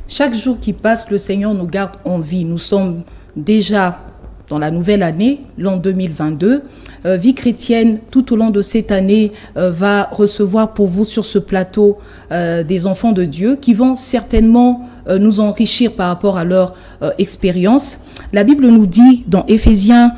Chaque jour qui passe, le Seigneur nous garde en vie. Nous sommes déjà dans la nouvelle année, l'an 2022. Vie chrétienne, tout au long de cette année, va recevoir pour vous sur ce plateau des enfants de Dieu qui vont certainement nous enrichir par rapport à leur expérience. La Bible nous dit dans Éphésiens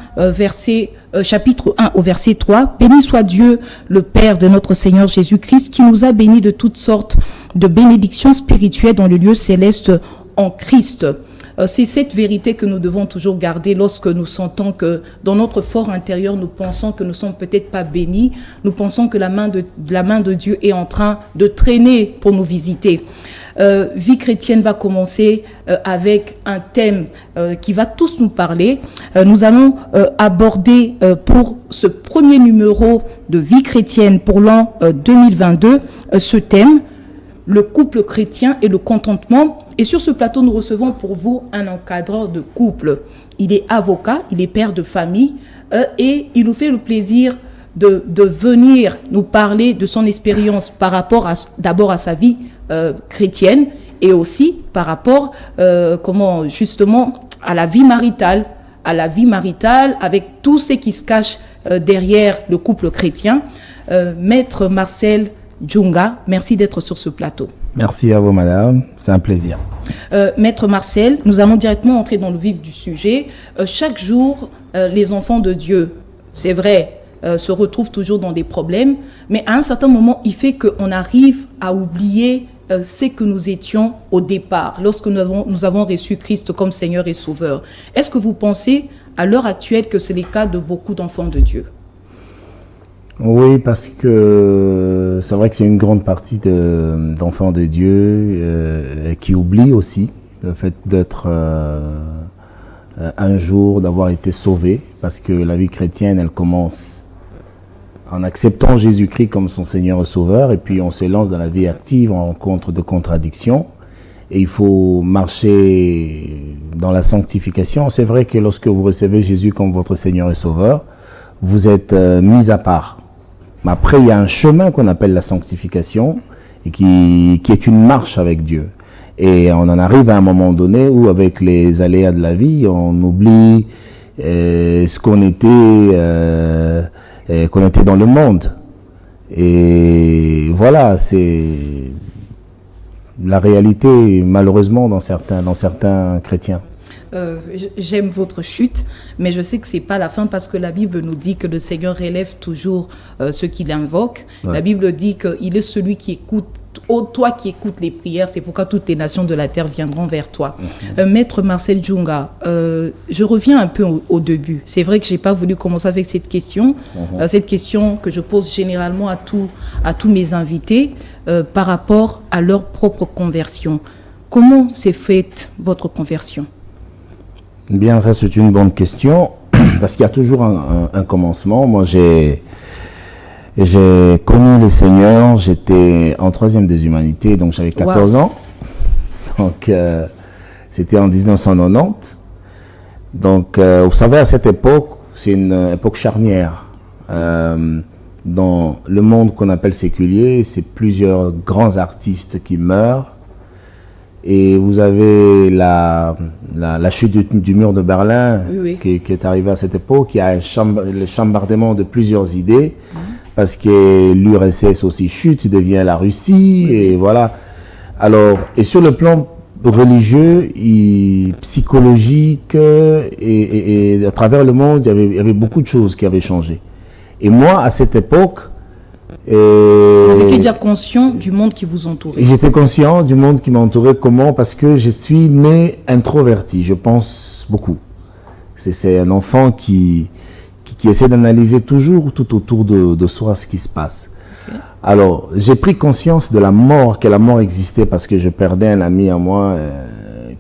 chapitre 1 au verset 3, « Béni soit Dieu, le Père de notre Seigneur Jésus-Christ, qui nous a bénis de toutes sortes de bénédictions spirituelles dans le lieu céleste en Christ. » C'est cette vérité que nous devons toujours garder lorsque nous sentons que dans notre fort intérieur, nous pensons que nous ne sommes peut-être pas bénis. Nous pensons que la main de Dieu est en train de traîner pour nous visiter. Vie chrétienne va commencer avec un thème qui va tous nous parler. Nous allons aborder pour ce premier numéro de Vie chrétienne pour l'an 2022 ce thème, le couple chrétien et le contentement. Et sur ce plateau, nous recevons pour vous un encadreur de couple. Il est avocat, il est père de famille et il nous fait le plaisir de venir nous parler de son expérience par rapport d'abord à sa vie chrétienne et aussi par rapport justement à la vie maritale avec tout ce qui se cache derrière le couple chrétien. Maître Marcel Djounga, merci d'être sur ce plateau. Merci à vous, madame. C'est un plaisir. Maître Marcel, nous allons directement entrer dans le vif du sujet. Chaque jour, les enfants de Dieu, c'est vrai, se retrouvent toujours dans des problèmes, mais à un certain moment, il fait qu'on arrive à oublier ce que nous étions au départ, lorsque nous avons reçu Christ comme Seigneur et Sauveur. Est-ce que vous pensez, à l'heure actuelle, que c'est le cas de beaucoup d'enfants de Dieu? Oui, parce que c'est vrai que c'est une grande partie d'enfants de Dieu qui oublient aussi le fait d'être un jour, d'avoir été sauvé, parce que la vie chrétienne, elle commence en acceptant Jésus-Christ comme son Seigneur et Sauveur, et puis on se lance dans la vie active en rencontre de contradictions, et il faut marcher dans la sanctification. C'est vrai que lorsque vous recevez Jésus comme votre Seigneur et Sauveur, vous êtes mis à part. Mais après, il y a un chemin qu'on appelle la sanctification et qui est une marche avec Dieu. Et on en arrive à un moment donné où, avec les aléas de la vie, on oublie ce qu'on était dans le monde. Et voilà, c'est la réalité, malheureusement, dans certains chrétiens. J'aime votre chute, mais je sais que c'est pas la fin parce que la Bible nous dit que le Seigneur relève toujours ceux qui l'invoquent. Ouais. La Bible dit qu'il est celui qui écoute, toi qui écoutes les prières, c'est pourquoi toutes les nations de la terre viendront vers toi. Maître Marcel Djounga, je reviens un peu au début. C'est vrai que j'ai pas voulu commencer avec cette question que je pose généralement à tous mes invités par rapport à leur propre conversion. Comment s'est faite votre conversion? Bien, ça c'est une bonne question, parce qu'il y a toujours un commencement. Moi, j'ai connu le Seigneur, j'étais en 3e des humanités, donc j'avais 14 ans. Donc, c'était en 1990. Donc, vous savez, à cette époque, c'est une époque charnière. Dans le monde qu'on appelle séculier, c'est plusieurs grands artistes qui meurent. Et vous avez la chute du mur de Berlin, oui. qui est arrivée à cette époque. Il y a le chambardement de plusieurs idées, parce que l'URSS aussi chute, devient la Russie, oui. Et voilà. Alors, et sur le plan religieux, psychologique, et à travers le monde, il y avait beaucoup de choses qui avaient changé. Et moi, à cette époque, vous étiez déjà conscient du monde qui vous entourait? J'étais conscient du monde qui m'entourait. Comment? Parce que je suis né introverti, je pense beaucoup. C'est un enfant qui essaie d'analyser toujours tout autour de soi ce qui se passe. Okay. Alors, j'ai pris conscience de la mort, que la mort existait, parce que je perdais un ami à moi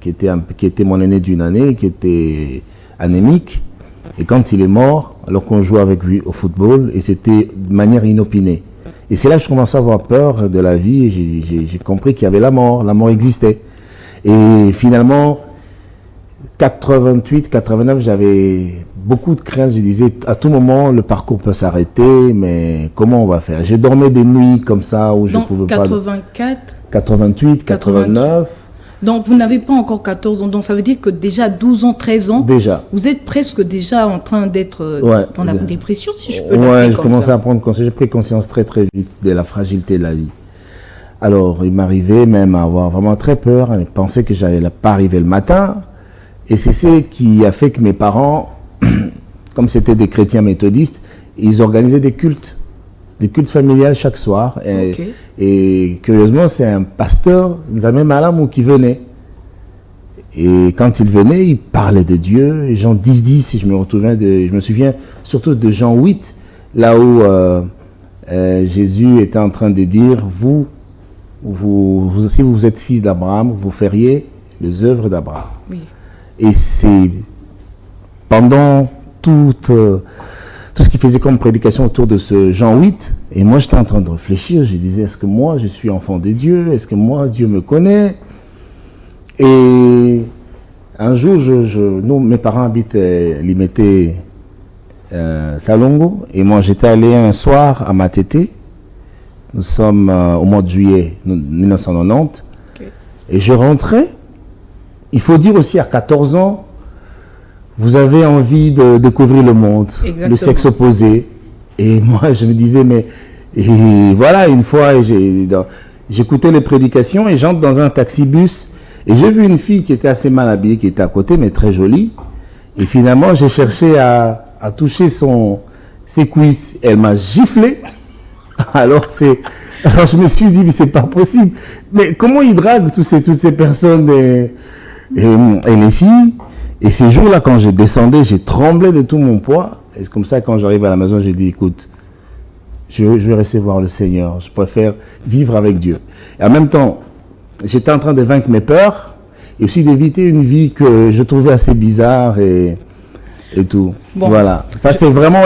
qui était mon aîné d'une année, qui était anémique. Et quand il est mort, alors qu'on jouait avec lui au football, et c'était de manière inopinée. Et c'est là que je commençais à avoir peur de la vie, et j'ai compris qu'il y avait la mort existait. Et finalement, 88, 89, j'avais beaucoup de craintes. Je disais, à tout moment, le parcours peut s'arrêter, mais comment on va faire? J'ai dormi des nuits comme ça où je pouvais pas... 84 88, 89... Donc, vous n'avez pas encore 14 ans. Donc, ça veut dire que déjà 12 ans, 13 ans, Déjà. vous êtes presque déjà en train d'être dans la dépression, si je peux l'appeler Ouais, comme je ça. commençais à prendre conscience. J'ai pris conscience très très vite de la fragilité de la vie. Alors, il m'arrivait même à avoir vraiment très peur, à penser que j'allais pas arriver le matin. Et c'est ce qui a fait que mes parents, comme c'était des chrétiens méthodistes, ils organisaient des cultes familiales chaque soir. Et curieusement, c'est un pasteur, Nzamé Malamou, qui venait. Et quand il venait, il parlait de Dieu. Jean 10, je me souviens surtout de Jean 8, là où Jésus était en train de dire, si vous êtes fils d'Abraham, vous feriez les œuvres d'Abraham. Oui. Et c'est pendant tout ce qu'il faisait comme prédication autour de ce Jean 8, et moi j'étais en train de réfléchir, je disais, est-ce que moi je suis enfant de Dieu? Est-ce que moi Dieu me connaît? Et un jour, mes parents habitent Limete Salongo, et moi j'étais allé un soir à Matete, nous sommes au mois de juillet 1990, et je rentrais. Il faut dire aussi, à 14 ans, vous avez envie de découvrir le monde, le sexe opposé. Et moi, je me disais, et voilà, une fois, j'écoutais les prédications et j'entre dans un taxi-bus et j'ai vu une fille qui était assez mal habillée, qui était à côté, mais très jolie. Et finalement, j'ai cherché à toucher ses cuisses. Elle m'a giflé. Alors je me suis dit, mais c'est pas possible. Mais comment ils draguent toutes ces personnes et les filles? Et ces jours-là, quand j'ai descendu, j'ai tremblé de tout mon poids. Et c'est comme ça, quand j'arrive à la maison, j'ai dit, écoute, je vais recevoir le Seigneur. Je préfère vivre avec Dieu. Et en même temps, j'étais en train de vaincre mes peurs et aussi d'éviter une vie que je trouvais assez bizarre et tout. Bon, voilà. Ça, c'est vraiment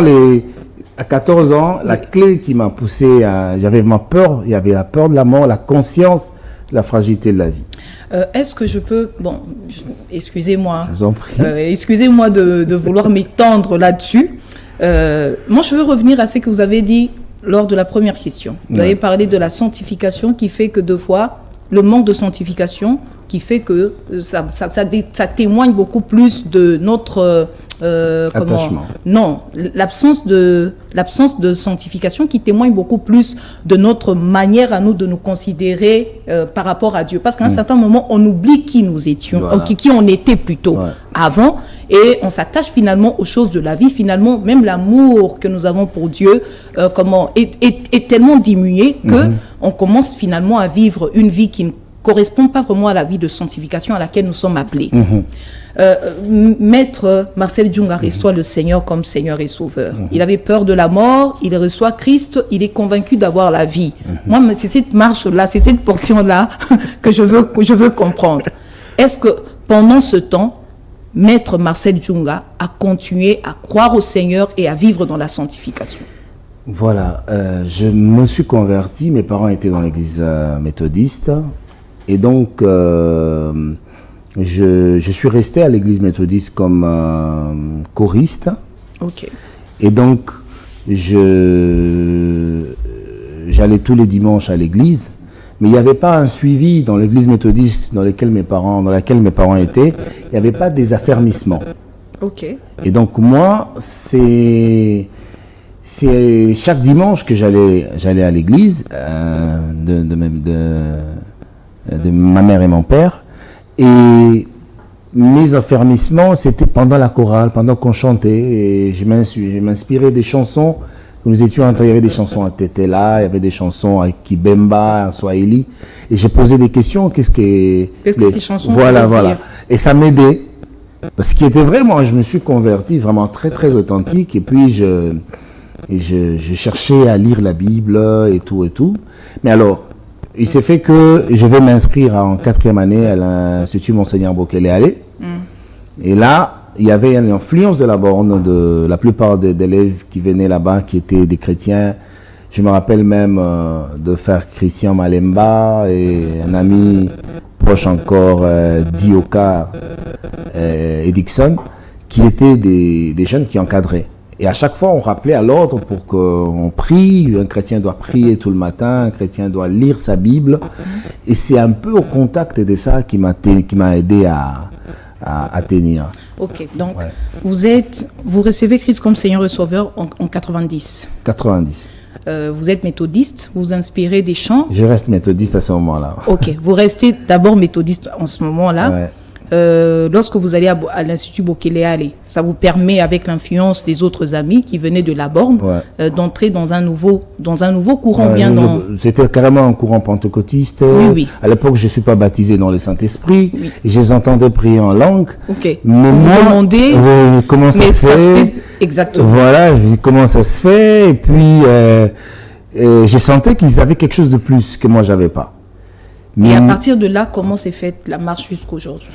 à 14 ans, la clé qui m'a poussé j'avais ma peur, il y avait la peur de la mort, la conscience, la fragilité de la vie. Est-ce que je peux... Bon, excusez-moi. Je vous en prie. Excusez-moi de vouloir m'étendre là-dessus. Moi, je veux revenir à ce que vous avez dit lors de la première question. Vous avez parlé de la sanctification qui fait que deux fois, le manque de sanctification qui fait que ça témoigne beaucoup plus de notre... attachement. Non, l'absence de sanctification qui témoigne beaucoup plus de notre manière à nous de nous considérer par rapport à Dieu. Parce qu'à un certain moment, on oublie qui nous étions, voilà. qui on était plutôt avant, et on s'attache finalement aux choses de la vie. Finalement, même l'amour que nous avons pour Dieu est tellement diminué que on commence finalement à vivre une vie qui ne correspond pas vraiment à la vie de sanctification à laquelle nous sommes appelés. Maître Marcel Djunga reçoit le Seigneur comme Seigneur et Sauveur. Il avait peur de la mort, il reçoit Christ, il est convaincu d'avoir la vie. Moi, c'est cette marche-là, c'est cette portion-là que je veux comprendre. Est-ce que pendant ce temps, Maître Marcel Djunga a continué à croire au Seigneur et à vivre dans la sanctification? Voilà, je me suis converti, mes parents étaient dans l'église méthodiste, et donc je suis resté à l'église méthodiste comme choriste. Ok. Et donc j'allais tous les dimanches à l'église, mais il n'y avait pas un suivi dans l'église méthodiste dans laquelle mes parents étaient. Il n'y avait pas des affermissements. Ok. Et donc moi, c'est chaque dimanche que j'allais à l'église de ma mère et mon père. Et mes affermissements, c'était pendant la chorale, pendant qu'on chantait. Et je m'inspirais des chansons. Nous étions il y avait des chansons à Tetela, il y avait des chansons à Kibemba, à Swahili. Et j'ai posé des questions. Qu'est-ce que ces chansons voilà. dire? Et ça m'aidait. Parce qu'il était vraiment, je me suis converti vraiment très très authentique. Et puis je cherchais à lire la Bible et tout. Mais alors, il s'est fait que je vais m'inscrire en 4e année à l'Institut Monseigneur Bokele Allé. Et là, il y avait une influence de la borne de la plupart des élèves qui venaient là-bas, qui étaient des chrétiens. Je me rappelle même de frère Christian Malemba et un ami proche encore, Dioka et Dixon, qui étaient des jeunes qui encadraient. Et à chaque fois, on rappelait à l'ordre pour qu'on prie. Un chrétien doit prier tout le matin, un chrétien doit lire sa Bible. Et c'est un peu au contact de ça qui m'a aidé à tenir. Ok, donc vous recevez Christ comme Seigneur et Sauveur en 90. 90. Vous êtes méthodiste, vous inspirez des chants. Je reste méthodiste à ce moment-là. Ok, vous restez d'abord méthodiste en ce moment-là. Ouais. Lorsque vous allez à l'Institut Bokele, ça vous permet, avec l'influence des autres amis qui venaient de la borne, d'entrer dans un nouveau courant. C'était carrément un courant pentecôtiste. Oui. À l'époque, je ne suis pas baptisé dans le Saint-Esprit. Oui. Et je les entendais prier en langue. Ok. Mais vous moi, demandez comment ça se fait. Exactement. Voilà, comment ça se fait. Et puis, je sentais qu'ils avaient quelque chose de plus que moi, je n'avais pas. Et à partir de là, comment s'est faite la marche jusqu'aujourd'hui?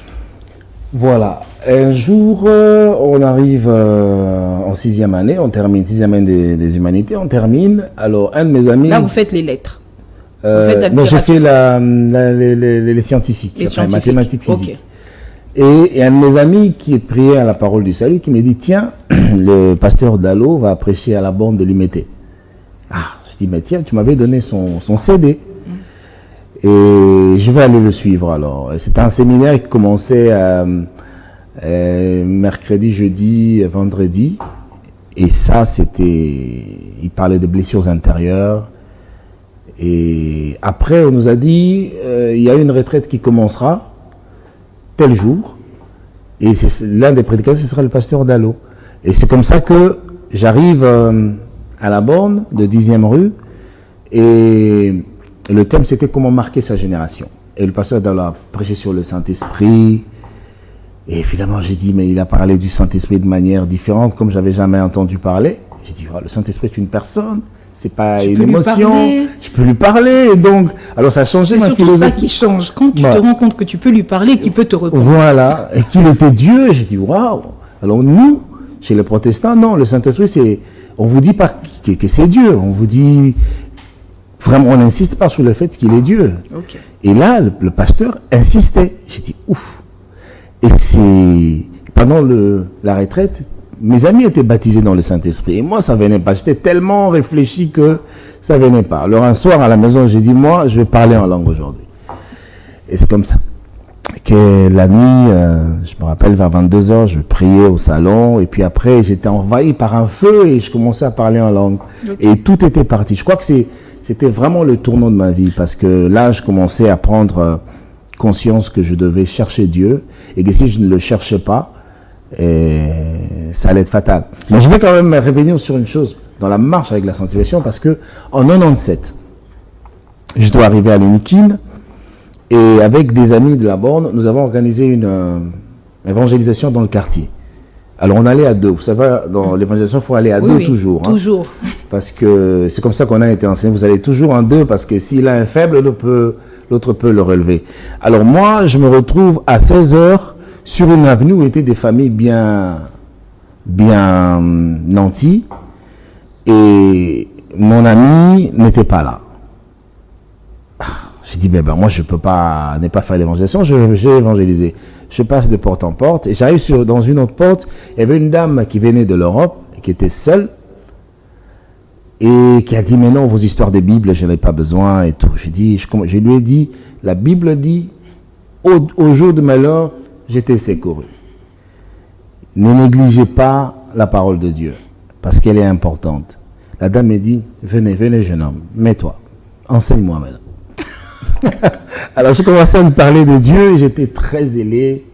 Voilà. Un jour, on arrive en 6e année, on termine 6e année des humanités, on termine. Alors, un de mes amis... Là, vous faites les lettres. Non, j'ai fait les scientifiques, les mathématiques, physiques. Okay. Et un de mes amis qui est prié à la parole du salut, qui me dit, tiens, le pasteur Dallot va prêcher à la borne de l'Imété. Ah, je dis, mais tiens, tu m'avais donné son CD. Et je vais aller le suivre alors. C'était un séminaire qui commençait mercredi, jeudi, vendredi. Et ça, il parlait de blessures intérieures. Et après, on nous a dit, il y a une retraite qui commencera tel jour. Et l'un des prédicateurs, ce sera le pasteur Dallot. Et c'est comme ça que j'arrive à la borne de 10e rue. Et le thème, c'était comment marquer sa génération. Et le pasteur Dallot a prêché sur le Saint-Esprit. Et finalement, j'ai dit, mais il a parlé du Saint-Esprit de manière différente, comme j'avais jamais entendu parler. J'ai dit, oh, le Saint-Esprit est une personne, c'est pas une émotion. Je peux lui parler. Et donc, alors ça a changé ma philosophie. C'est surtout ça qui change. Quand tu te rends compte que tu peux lui parler, qu'il peut te répondre. Voilà. Et qu'il était Dieu. J'ai dit, waouh. Alors nous, chez les protestants, non, le Saint-Esprit, c'est, on vous dit pas que c'est Dieu. On vous dit, vraiment, on n'insiste pas sur le fait qu'il est Dieu. Okay. Et là, le pasteur insistait. J'ai dit, ouf. Et pendant la retraite, mes amis étaient baptisés dans le Saint-Esprit. Et moi, ça venait pas. J'étais tellement réfléchi que ça venait pas. Alors un soir à la maison, j'ai dit, moi, je vais parler en langue aujourd'hui. Et c'est comme ça que la nuit, je me rappelle, vers 22h, je priais au salon. Et puis après, j'étais envahi par un feu et je commençais à parler en langue. Okay. Et tout était parti. Je crois que c'était vraiment le tournant de ma vie. Parce que là, je commençais à prendre conscience que je devais chercher Dieu. Et que si je ne le cherchais pas, ça allait être fatal. Mais je vais quand même revenir sur une chose dans la marche avec la sanctification, parce que en 97, je dois arriver à l'Unikin, et avec des amis de la borne, nous avons organisé une évangélisation dans le quartier. Alors on allait à deux. Vous savez, dans l'évangélisation, il faut aller à deux toujours. Toujours. Parce que c'est comme ça qu'on a été enseigné. Vous allez toujours en deux, parce que s'il a un faible, l'autre peut le relever. Alors moi, je me retrouve à 16h sur une avenue où étaient des familles bien nantis, et mon ami n'était pas là. J'ai dit, ben moi je peux pas ne pas faire l'évangélisation, j'ai évangélisé. Je passe de porte en porte et j'arrive dans une autre porte. Il y avait une dame qui venait de l'Europe, qui était seule, et qui a dit, mais non, vos histoires de Bible, je n'en ai pas besoin et tout. Je lui ai dit, la Bible dit, au jour de malheur, j'étais secouru. Ne négligez pas la parole de Dieu, parce qu'elle est importante. La dame m'a dit, venez jeune homme, mets-toi, enseigne-moi maintenant. Alors j'ai commencé à me parler de Dieu et j'étais très zélé.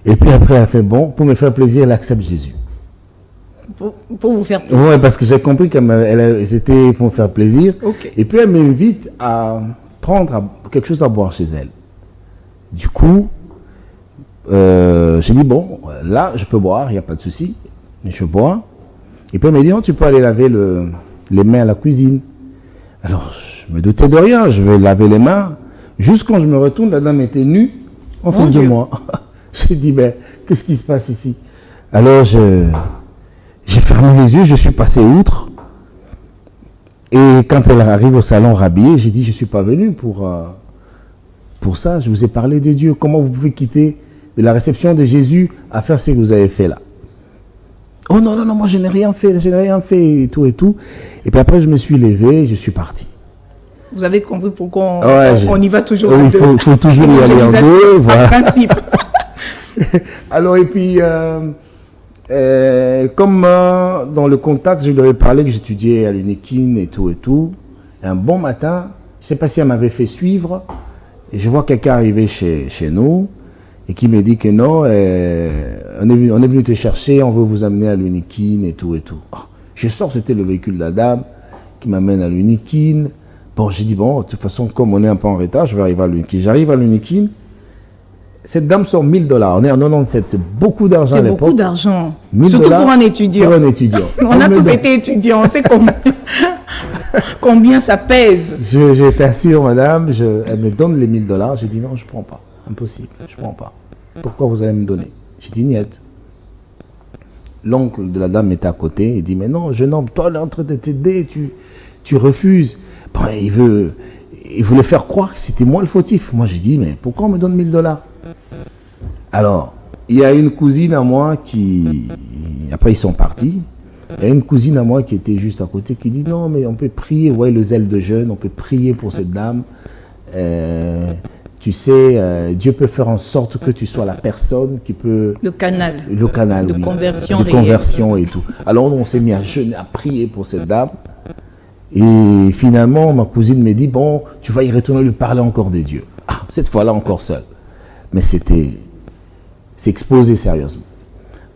Et puis après elle a fait, bon, pour me faire plaisir, elle accepte Jésus. Pour vous faire plaisir. Oui, parce que j'ai compris que c'était pour me faire plaisir. Okay. Et puis elle m'invite à prendre quelque chose à boire chez elle. Du coup, j'ai dit, bon, là, je peux boire, il n'y a pas de souci, mais je bois. Et puis elle m'a dit, non, tu peux aller laver les mains à la cuisine. Alors, je me doutais de rien, je vais laver les mains. Juste quand je me retourne, la dame était nue en face de moi. J'ai dit, ben, qu'est-ce qui se passe ici? Alors, j'ai fermé les yeux, je suis passé outre. Et quand elle arrive au salon rhabillée, j'ai dit, je ne suis pas venu pour ça, je vous ai parlé de Dieu. Comment vous pouvez quitter de la réception de Jésus à faire ce que vous avez fait là? Oh non, non, non, moi je n'ai rien fait, et tout et tout. Et puis après, je me suis levé, je suis parti. Vous avez compris pourquoi on y va toujours à deux. Il faut toujours y aller en deux. Voilà. Principe. Alors, et puis, comme dans le contact, je lui avais parlé que j'étudiais à l'UNIKIN et tout et tout. Et un bon matin, je ne sais pas si elle m'avait fait suivre, et je vois quelqu'un arriver chez nous et qui me dit que non, on est venu te chercher, on veut vous amener à l'UNIKIN et tout et tout. Oh, je sors, c'était le véhicule de la dame qui m'amène à l'UNIKIN. Bon, j'ai dit, bon, de toute façon, comme on est un peu en retard, je vais arriver à l'UNIKIN. J'arrive à l'UNIKIN. Cette dame sort 1000 $. On est en 97, c'est beaucoup d'argent à l'époque. C'est beaucoup d'argent. 1000 Surtout pour un étudiant. Pour un étudiant. On a tous été étudiants, on sait combien ça pèse. Je t'assure, madame, elle me donne les 1000 $. J'ai dit, non, je ne prends pas. Impossible, je ne prends pas. Pourquoi vous allez me donner? J'ai dit, niet. L'oncle de la dame était à côté. Il dit, mais non, jeune homme, toi, on est en train de t'aider, tu refuses. Bon, il voulait faire croire que c'était moi le fautif. Moi, j'ai dit, mais pourquoi on me donne 1000 $? Alors, il y a une cousine à moi qui... Après, ils sont partis. Il y a une cousine à moi qui était juste à côté qui dit, non, mais on peut prier. Vous voyez le zèle de jeûne, on peut prier pour cette dame. Tu sais, Dieu peut faire en sorte que tu sois la personne qui peut... Le canal de oui. Conversion de conversion et tout. Alors, on s'est mis à jeûner, à prier pour cette dame. Et finalement, ma cousine me dit, bon, tu vas y retourner lui parler encore de Dieu. Ah, cette fois-là, encore seul. Mais c'est exposé sérieusement.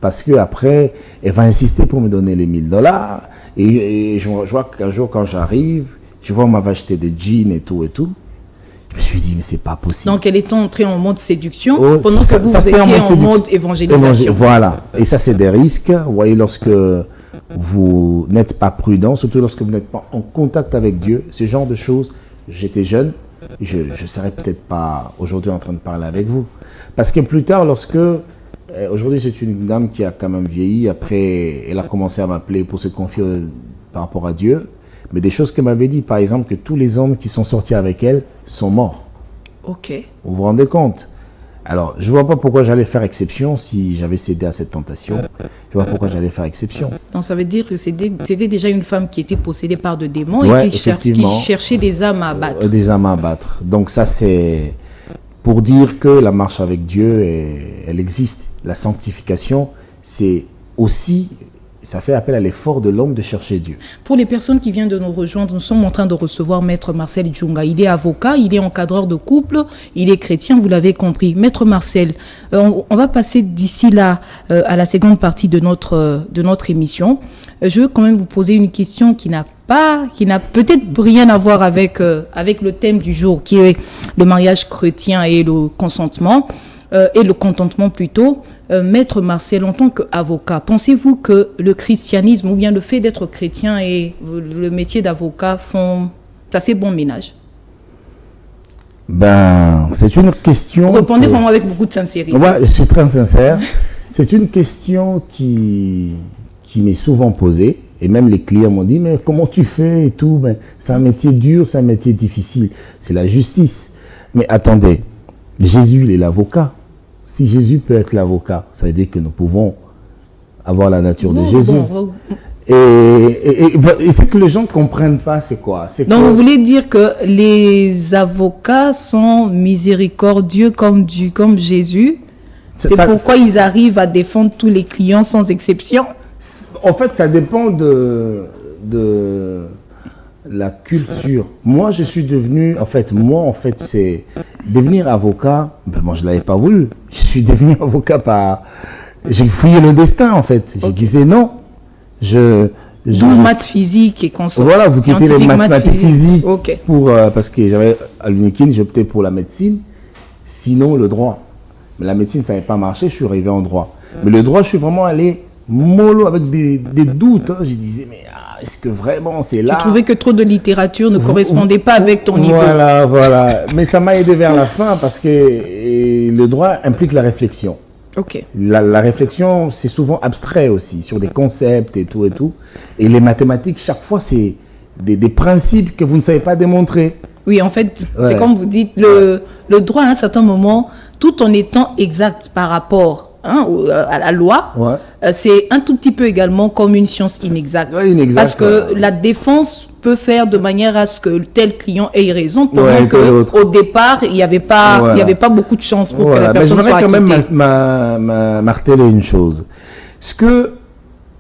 Parce qu'après, elle va insister pour me donner les 1000 $. Et je vois qu'un jour, quand j'arrive, je vois qu'on m'avait acheté des jeans et tout et tout. Je me suis dit, mais c'est pas possible. Donc, elle est entrée en mode séduction pendant que vous étiez en mode évangélisation. Voilà. Et ça, c'est des risques. Vous voyez, lorsque vous n'êtes pas prudent, surtout lorsque vous n'êtes pas en contact avec Dieu, ce genre de choses, j'étais jeune, je ne serais peut-être pas aujourd'hui en train de parler avec vous. Parce que plus tard, aujourd'hui c'est une dame qui a quand même vieilli, après elle a commencé à m'appeler pour se confier par rapport à Dieu, mais des choses qu'elle m'avait dit, par exemple que tous les hommes qui sont sortis avec elle sont morts. Ok. Vous vous rendez compte? Alors, je ne vois pas pourquoi j'allais faire exception si j'avais cédé à cette tentation. Je vois pourquoi j'allais faire exception. Donc, ça veut dire que c'était déjà une femme qui était possédée par des démons ouais, et qui cherchait des âmes à abattre. Des âmes à abattre. Donc, ça, c'est pour dire que la marche avec Dieu, elle existe. La sanctification, c'est aussi... Ça fait appel à l'effort de l'homme de chercher Dieu. Pour les personnes qui viennent de nous rejoindre, nous sommes en train de recevoir Maître Marcel Djounga. Il est avocat, il est encadreur de couple, il est chrétien, vous l'avez compris. Maître Marcel, on va passer d'ici là à la seconde partie de notre émission. Je veux quand même vous poser une question qui n'a peut-être rien à voir avec le thème du jour, qui est le mariage chrétien et le consentement. Et le contentement plutôt. Maître Marcel, en tant qu'avocat, pensez-vous que le christianisme ou bien le fait d'être chrétien et le métier d'avocat ça fait bon ménage? Ben, c'est une question... Répondez vraiment avec beaucoup de sincérité. Ouais, je suis très sincère. C'est une question qui m'est souvent posée. Et même les clients m'ont dit, mais comment tu fais et tout, ben, c'est un métier dur, c'est un métier difficile. C'est la justice. Mais attendez, Jésus, il est l'avocat. Si Jésus peut être l'avocat, ça veut dire que nous pouvons avoir la nature de Jésus. Et ce que les gens ne comprennent pas, c'est quoi? Donc vous voulez dire que les avocats sont miséricordieux comme Jésus? C'est pourquoi ils arrivent à défendre tous les clients sans exception? En fait, ça dépend de la culture. Moi, je suis devenu, c'est devenir avocat. Ben, moi, je l'avais pas voulu. Je suis devenu avocat j'ai fouillé le destin, en fait. Je disais non. D'où maths physique et consort. Voilà, vous quittez les mathématiques physiques okay. Parce que j'avais à l'UNIKIN, j'ai opté pour la médecine, sinon le droit. Mais la médecine, ça n'avait pas marché, je suis arrivé en droit. Mais le droit, je suis vraiment allé mollo avec des doutes. Je disais, mais est-ce que vraiment c'est là? Tu trouvais que trop de littérature ne correspondait pas avec ton niveau. Voilà. Mais ça m'a aidé vers la fin parce que le droit implique la réflexion. Ok. La réflexion, c'est souvent abstrait aussi, sur des concepts et tout et tout. Et les mathématiques, chaque fois, c'est des principes que vous ne savez pas démontrer. Oui, en fait, c'est comme vous dites, le droit à un certain moment, tout en étant exact par rapport à la loi, c'est un tout petit peu également comme une science inexacte. Ouais, inexacte, parce que la défense peut faire de manière à ce que tel client ait raison, pendant qu'au départ, il n'y avait pas beaucoup de chance pour que la personne soit acquittée. Je voudrais quand même marteler une chose. Ce que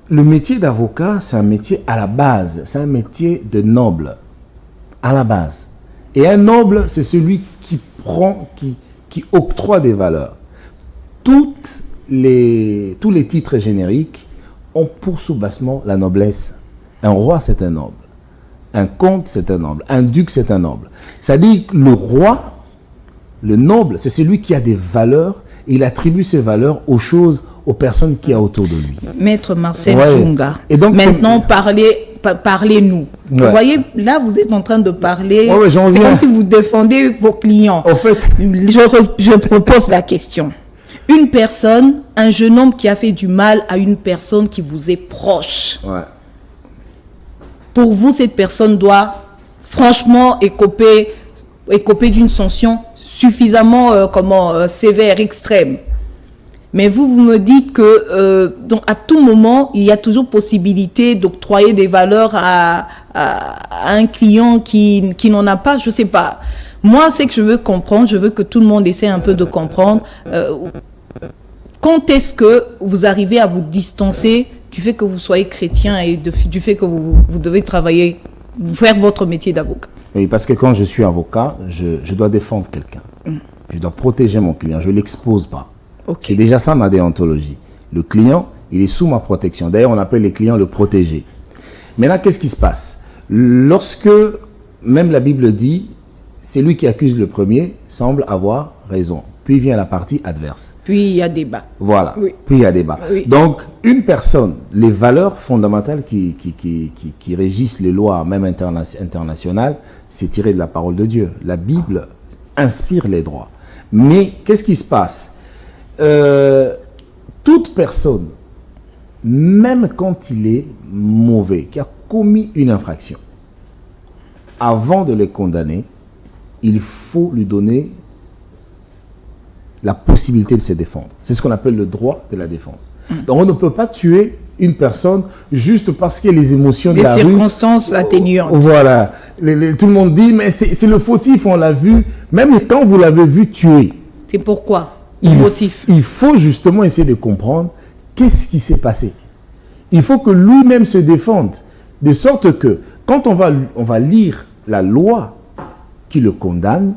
le métier d'avocat, c'est un métier à la base, c'est un métier de noble, à la base. Et un noble, c'est celui qui octroie des valeurs. Tous les titres génériques ont pour soubassement la noblesse. Un roi, c'est un noble. Un comte, c'est un noble. Un duc, c'est un noble. C'est-à-dire que le roi, le noble, c'est celui qui a des valeurs. Il attribue ces valeurs aux choses, aux personnes qu'il y a autour de lui. Maître Marcel Djounga. Et donc, maintenant, parlez-nous. Vous voyez, là, vous êtes en train de parler. C'est comme si vous défendez vos clients. En fait, je propose la question. Une personne, un jeune homme qui a fait du mal à une personne qui vous est proche. Pour vous, cette personne doit franchement écoper d'une sanction suffisamment sévère, extrême. Mais vous me dites que donc à tout moment, il y a toujours possibilité d'octroyer des valeurs à un client qui n'en a pas, je ne sais pas. Moi, c'est que je veux comprendre, je veux que tout le monde essaie un peu de comprendre. Quand est-ce que vous arrivez à vous distancer du fait que vous soyez chrétien et du fait que vous devez travailler, faire votre métier d'avocat? Oui, parce que quand je suis avocat, je dois défendre quelqu'un. Je dois protéger mon client, je ne l'expose pas. C'est déjà ça ma déontologie. Le client, il est sous ma protection. D'ailleurs, on appelle les clients le protégé. Maintenant, qu'est-ce qui se passe? Lorsque, même la Bible dit, celui qui accuse le premier semble avoir raison. Puis vient la partie adverse. Puis il y a débat. Voilà. Oui. Puis il y a débat. Oui. Donc, une personne, les valeurs fondamentales qui régissent les lois, même internationales, c'est tiré de la parole de Dieu. La Bible inspire les droits. Mais qu'est-ce qui se passe? Toute personne, même quand il est mauvais, qui a commis une infraction, avant de le condamner, il faut lui donner la possibilité de se défendre. C'est ce qu'on appelle le droit de la défense. Donc on ne peut pas tuer une personne juste parce qu'il y a les émotions de la rue. Les circonstances atténuantes. Voilà. Tout le monde dit, mais c'est le fautif, on l'a vu. Même quand vous l'avez vu tuer. C'est pourquoi le motif. Il faut justement essayer de comprendre qu'est-ce qui s'est passé. Il faut que lui-même se défende. De sorte que quand on va lire la loi qui le condamne,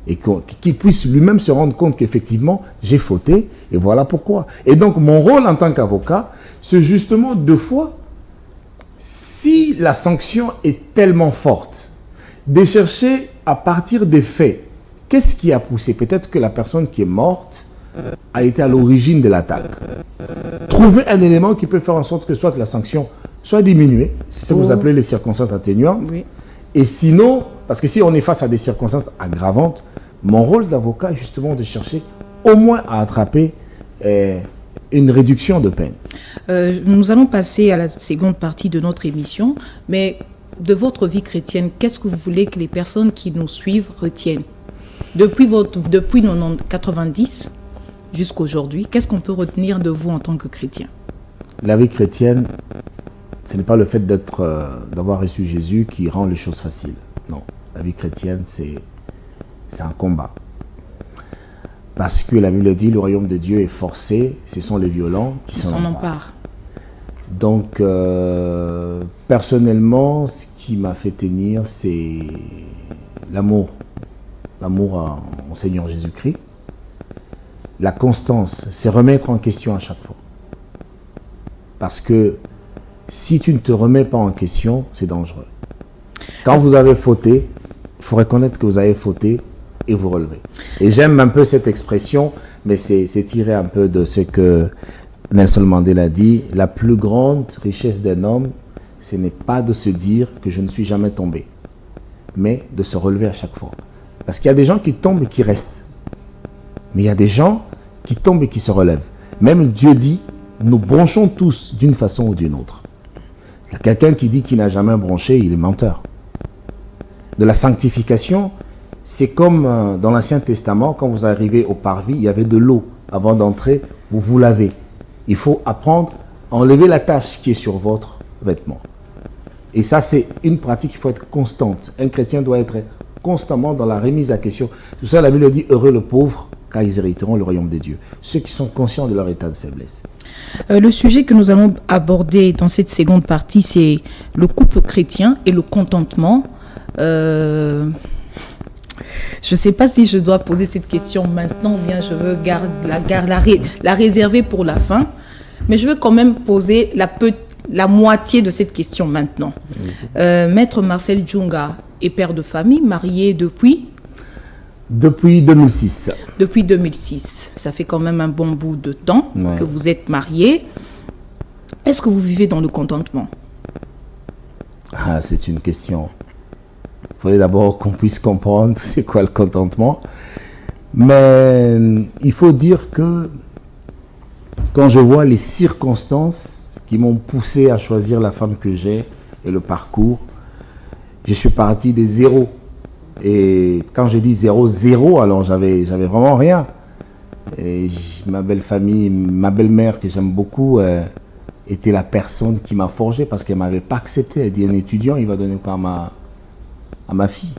et qu'il puisse lui-même se rendre compte qu'effectivement, j'ai fauté, et voilà pourquoi. Et donc, mon rôle en tant qu'avocat, c'est justement deux fois, si la sanction est tellement forte, de chercher à partir des faits, qu'est-ce qui a poussé? Peut-être que la personne qui est morte a été à l'origine de l'attaque. Trouver un élément qui peut faire en sorte que soit la sanction soit diminuée, c'est ce que vous appelez les circonstances atténuantes, oui. Et sinon, parce que si on est face à des circonstances aggravantes, mon rôle d'avocat est justement de chercher au moins à attraper une réduction de peine. Nous allons passer à la seconde partie de notre émission, mais de votre vie chrétienne, qu'est-ce que vous voulez que les personnes qui nous suivent retiennent? Depuis 90 jusqu'à aujourd'hui, qu'est-ce qu'on peut retenir de vous en tant que chrétien? La vie chrétienne, ce n'est pas le fait d'avoir reçu Jésus qui rend les choses faciles. Non, la vie chrétienne, c'est un combat. Parce que la Bible dit, le royaume de Dieu est forcé, ce sont les violents qui s'en emparent. Donc, personnellement, ce qui m'a fait tenir, c'est l'amour. L'amour au Seigneur Jésus-Christ. La constance, c'est remettre en question à chaque fois. Parce que si tu ne te remets pas en question, c'est dangereux. Quand vous avez fauté, il faut reconnaître que vous avez fauté et vous relever. Et j'aime un peu cette expression, mais c'est tiré un peu de ce que Nelson Mandela dit. La plus grande richesse d'un homme, ce n'est pas de se dire que je ne suis jamais tombé, mais de se relever à chaque fois. Parce qu'il y a des gens qui tombent et qui restent. Mais il y a des gens qui tombent et qui se relèvent. Même Dieu dit, nous bronchons tous d'une façon ou d'une autre. Il y a quelqu'un qui dit qu'il n'a jamais bronché, il est menteur. De la sanctification, c'est comme dans l'Ancien Testament, quand vous arrivez au parvis, il y avait de l'eau. Avant d'entrer, vous vous lavez. Il faut apprendre à enlever la tache qui est sur votre vêtement. Et ça, c'est une pratique, il faut être constante. Un chrétien doit être constamment dans la remise à question. Tout ça, la Bible dit, heureux le pauvre, car ils hériteront le royaume des dieux. Ceux qui sont conscients de leur état de faiblesse. Le sujet que nous allons aborder dans cette seconde partie, c'est le couple chrétien et le contentement. Je ne sais pas si je dois poser cette question maintenant ou bien je veux la réserver pour la fin. Mais je veux quand même poser la moitié de cette question maintenant. Maître Marcel Djounga est père de famille, marié depuis 2006. Depuis 2006. Ça fait quand même un bon bout de temps que vous êtes marié. Est-ce que vous vivez dans le contentement? Ah, c'est une question. Il faudrait d'abord qu'on puisse comprendre c'est quoi le contentement. Mais il faut dire que quand je vois les circonstances qui m'ont poussé à choisir la femme que j'ai et le parcours, je suis parti des zéros. Et quand je dis zéro, alors j'avais vraiment rien. Et ma belle famille, ma belle-mère que j'aime beaucoup, était la personne qui m'a forgé parce qu'elle ne m'avait pas accepté. Elle dit, un étudiant, il va donner quoi à ma fille.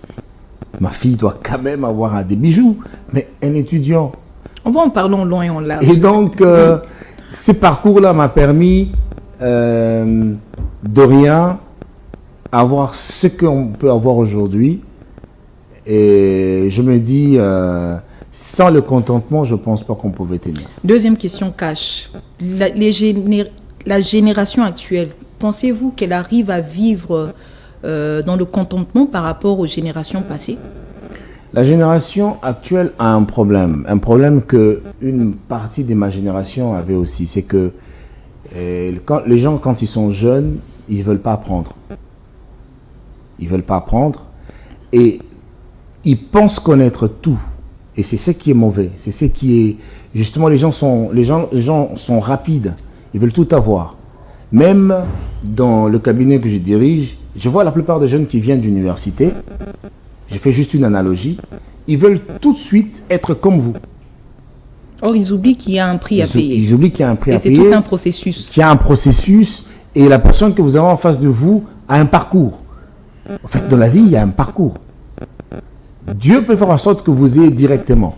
Ma fille doit quand même avoir des bijoux, mais un étudiant. On va en parler en long et en large. Et donc, ce parcours-là m'a permis de rien avoir ce qu'on peut avoir aujourd'hui. Et je me dis, sans le contentement, je ne pense pas qu'on pouvait tenir. Deuxième question cash. La génération actuelle, pensez-vous qu'elle arrive à vivre dans le contentement par rapport aux générations passées? La génération actuelle a un problème qu'une partie de ma génération avait aussi. C'est que les gens, quand ils sont jeunes, ils ne veulent pas apprendre. Ils ne veulent pas apprendre. Et ils pensent connaître tout. Et c'est ce qui est mauvais. C'est ce qui est... Justement, les gens sont rapides. Ils veulent tout avoir. Même dans le cabinet que je dirige, je vois la plupart des jeunes qui viennent d'université. Je fais juste une analogie. Ils veulent tout de suite être comme vous. Or, ils oublient qu'il y a un prix à payer. Ils oublient qu'il y a un prix à payer. Et c'est tout un processus. Qu'il y a un processus. Et la personne que vous avez en face de vous a un parcours. En fait, dans la vie, il y a un parcours. Dieu peut faire en sorte que vous ayez directement.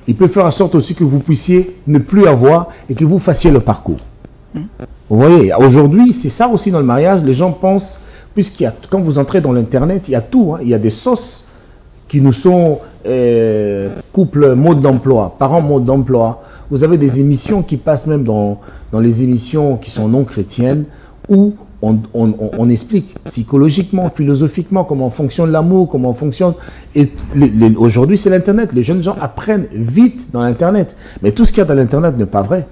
Il peut faire en sorte aussi que vous puissiez ne plus avoir et que vous fassiez le parcours. Vous voyez, aujourd'hui, c'est ça aussi dans le mariage. Les gens pensent, quand vous entrez dans l'Internet, il y a tout. Il y a des sauces qui nous sont couple mode d'emploi, parents mode d'emploi. Vous avez des émissions qui passent même dans les émissions qui sont non chrétiennes où on explique psychologiquement, philosophiquement comment fonctionne l'amour, comment fonctionne... Et aujourd'hui, c'est l'Internet. Les jeunes gens apprennent vite dans l'Internet. Mais tout ce qu'il y a dans l'Internet n'est pas vrai.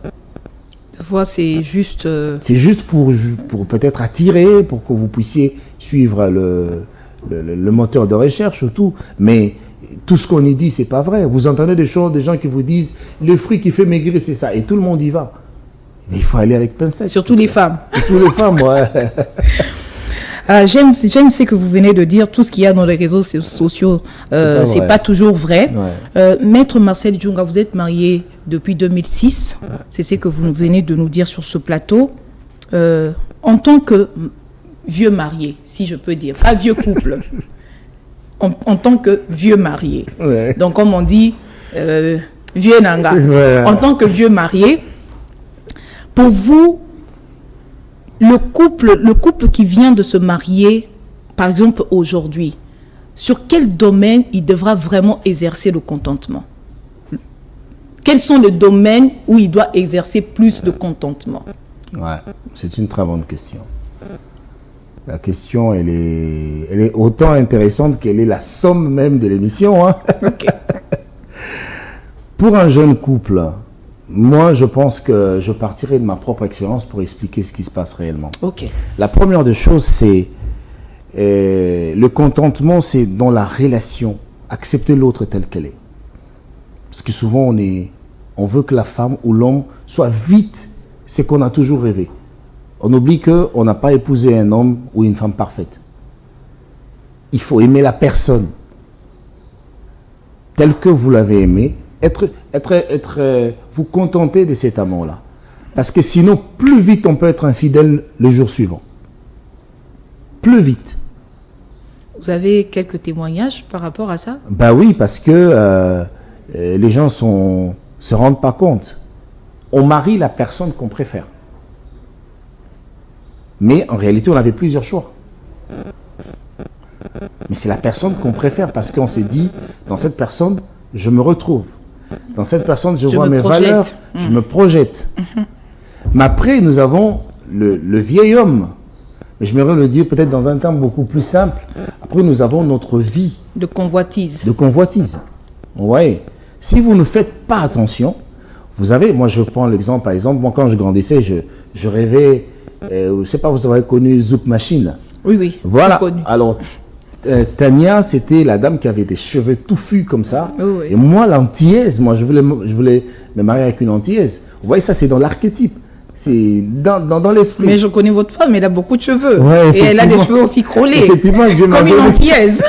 Des fois, c'est juste... C'est juste pour peut-être attirer, pour que vous puissiez suivre le moteur de recherche ou tout. Mais tout ce qu'on y dit, c'est pas vrai. Vous entendez des gens qui vous disent « le fruit qui fait maigrir, c'est ça ». Et tout le monde y va. Mais il faut aller avec pincette. Surtout les femmes. Surtout les femmes, ouais. J'aime ce que vous venez de dire. Tout ce qu'il y a dans les réseaux sociaux, c'est pas toujours vrai. Ouais. Maître Marcel Djounga, vous êtes marié depuis 2006. C'est ce que vous venez de nous dire sur ce plateau. En tant que vieux marié, si je peux dire, pas vieux couple, en tant que vieux marié. Ouais. Donc, comme on dit, vieux nanga. Ouais. En tant que vieux marié, pour vous, le couple qui vient de se marier, par exemple aujourd'hui, sur quel domaine il devra vraiment exercer le contentement? Quels sont les domaines où il doit exercer plus de contentement? Ouais, c'est une très bonne question. La question, elle est autant intéressante qu'elle est la somme même de l'émission. Hein. Okay. Pour un jeune couple, moi, je pense que je partirai de ma propre expérience pour expliquer ce qui se passe réellement. Okay. La première des choses, c'est le contentement, c'est dans la relation, accepter l'autre tel qu'elle est. Parce que souvent, on veut que la femme ou l'homme soit vite ce qu'on a toujours rêvé. On oublie qu'on n'a pas épousé un homme ou une femme parfaite. Il faut aimer la personne telle que vous l'avez aimée vous contenter de cet amour-là. Parce que sinon, plus vite on peut être infidèle le jour suivant. Plus vite. Vous avez quelques témoignages par rapport à ça? Ben oui, parce que les gens se rendent pas compte. On marie la personne qu'on préfère. Mais en réalité, on avait plusieurs choix. Mais c'est la personne qu'on préfère parce qu'on s'est dit, dans cette personne, je me retrouve. Dans cette personne, je vois mes valeurs, je me projette. Mais après, nous avons le vieil homme. Mais je m'aimerais le dire peut-être dans un terme beaucoup plus simple. Après, nous avons notre vie. De convoitise. De convoitise. Oui. Si vous ne faites pas attention, vous avez, moi je prends l'exemple, par exemple, moi quand je grandissais, je rêvais, je ne sais pas, vous avez connu Zouk Machine. Oui, oui. Voilà. Connu. Alors, Tania, c'était la dame qui avait des cheveux touffus comme ça. Oui, oui. Et moi, l'antillaise, moi je voulais me marier avec une antillaise. Vous voyez, ça c'est dans l'archétype. C'est dans l'esprit. Mais je connais votre femme, elle a beaucoup de cheveux. Ouais, et elle a des cheveux aussi crôlés. Effectivement, comme une antillaise.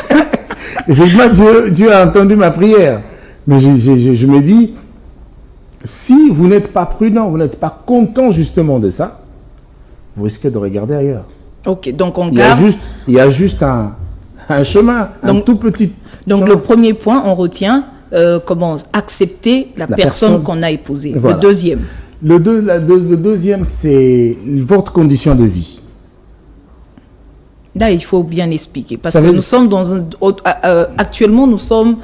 Effectivement, Dieu a entendu ma prière. Mais je me dis, si vous n'êtes pas prudent, vous n'êtes pas content justement de ça, vous risquez de regarder ailleurs. Ok, donc on garde... Il y a juste un chemin, un tout petit Donc chemin. le premier point, on retient comment accepter la personne qu'on a épousée. Voilà. Le deuxième. Le deuxième, c'est votre condition de vie. Là, il faut bien expliquer. Parce que nous sommes dans un... actuellement, nous sommes...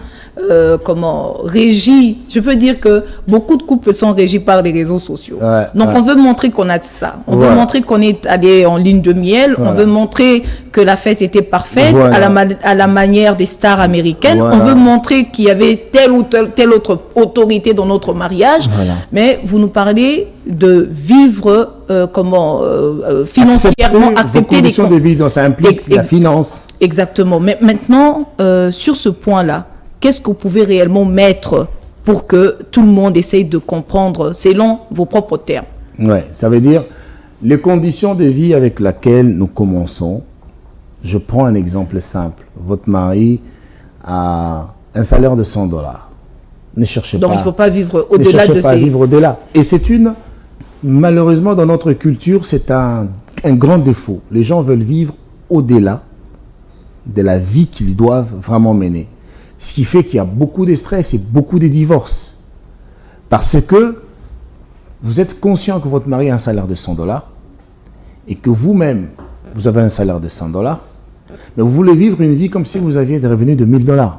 régis. Je peux dire que beaucoup de couples sont régis par les réseaux sociaux. Ouais, donc on veut montrer qu'on a ça. On veut montrer qu'on est allé en ligne de miel. On veut montrer que la fête était parfaite à la manière des stars américaines. On veut montrer qu'il y avait telle ou telle autre autorité dans notre mariage. Mais vous nous parlez de vivre financièrement, accepter les conditions de vie, donc ça implique la finance. Exactement. Mais maintenant, sur ce point-là, qu'est-ce que vous pouvez réellement mettre pour que tout le monde essaye de comprendre selon vos propres termes? Oui, ça veut dire les conditions de vie avec lesquelles nous commençons. Je prends un exemple simple. Votre mari a un salaire de $100. Ne cherchez pas. Donc il ne faut pas vivre au-delà de ces... vivre au-delà. Et c'est malheureusement dans notre culture, c'est un grand défaut. Les gens veulent vivre au-delà de la vie qu'ils doivent vraiment mener. Ce qui fait qu'il y a beaucoup de stress et beaucoup de divorces. Parce que vous êtes conscient que votre mari a un salaire de $100 et que vous-même, vous avez un salaire de $100, mais vous voulez vivre une vie comme si vous aviez des revenus de $1000.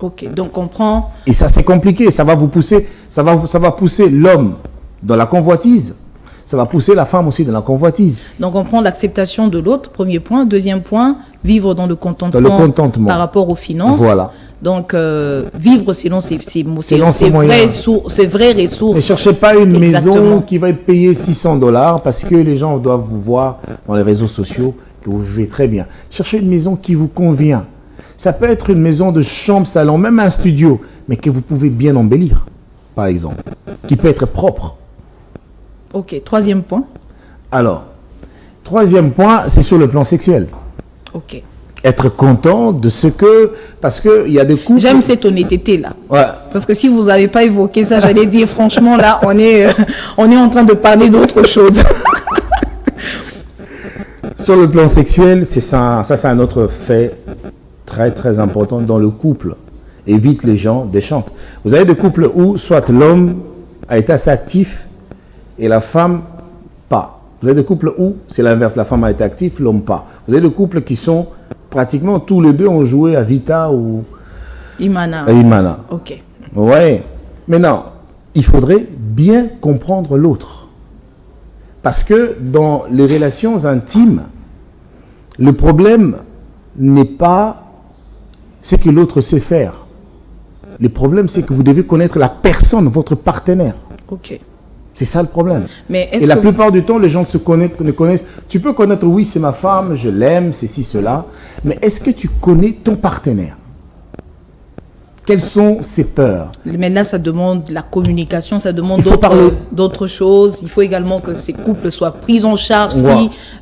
Ok, donc on prend... Et ça, c'est compliqué. Ça va vous pousser, ça va pousser l'homme dans la convoitise. Ça va pousser la femme aussi dans la convoitise. Donc on prend l'acceptation de l'autre, premier point. Deuxième point, vivre dans le contentement par rapport aux finances. Voilà. Donc, vivre selon ses vraies ressources. Ne cherchez pas une maison qui va être payée $600 parce que les gens doivent vous voir dans les réseaux sociaux que vous vivez très bien. Cherchez une maison qui vous convient. Ça peut être une maison de chambre, salon, même un studio, mais que vous pouvez bien embellir, par exemple. Qui peut être propre. Ok, troisième point. Alors, troisième point, c'est sur le plan sexuel. Ok. Être content de ce que... Parce qu'il y a des couples... J'aime cette honnêteté-là. Ouais. Parce que si vous n'avez pas évoqué ça, j'allais dire, franchement, là, on est en train de parler d'autre chose. Sur le plan sexuel, c'est ça c'est un autre fait très, très important dans le couple. Évite les gens déchantent. Vous avez des couples où soit l'homme a été assez actif et la femme pas. Vous avez des couples où c'est l'inverse, la femme a été active, l'homme pas. Vous avez des couples qui sont pratiquement tous les deux ont joué à Vita ou Imana. Ok. Ouais. Maintenant, il faudrait bien comprendre l'autre. Parce que dans les relations intimes, le problème n'est pas ce que l'autre sait faire. Le problème, c'est que vous devez connaître la personne, votre partenaire. Ok. C'est ça le problème. Mais et la plupart du temps, les gens ne connaissent... Tu peux connaître, oui, c'est ma femme, je l'aime, c'est ci, cela. Mais est-ce que tu connais ton partenaire? Quelles sont ses peurs? Mais là, ça demande la communication, ça demande d'autres choses. Il faut également que ces couples soient pris en charge,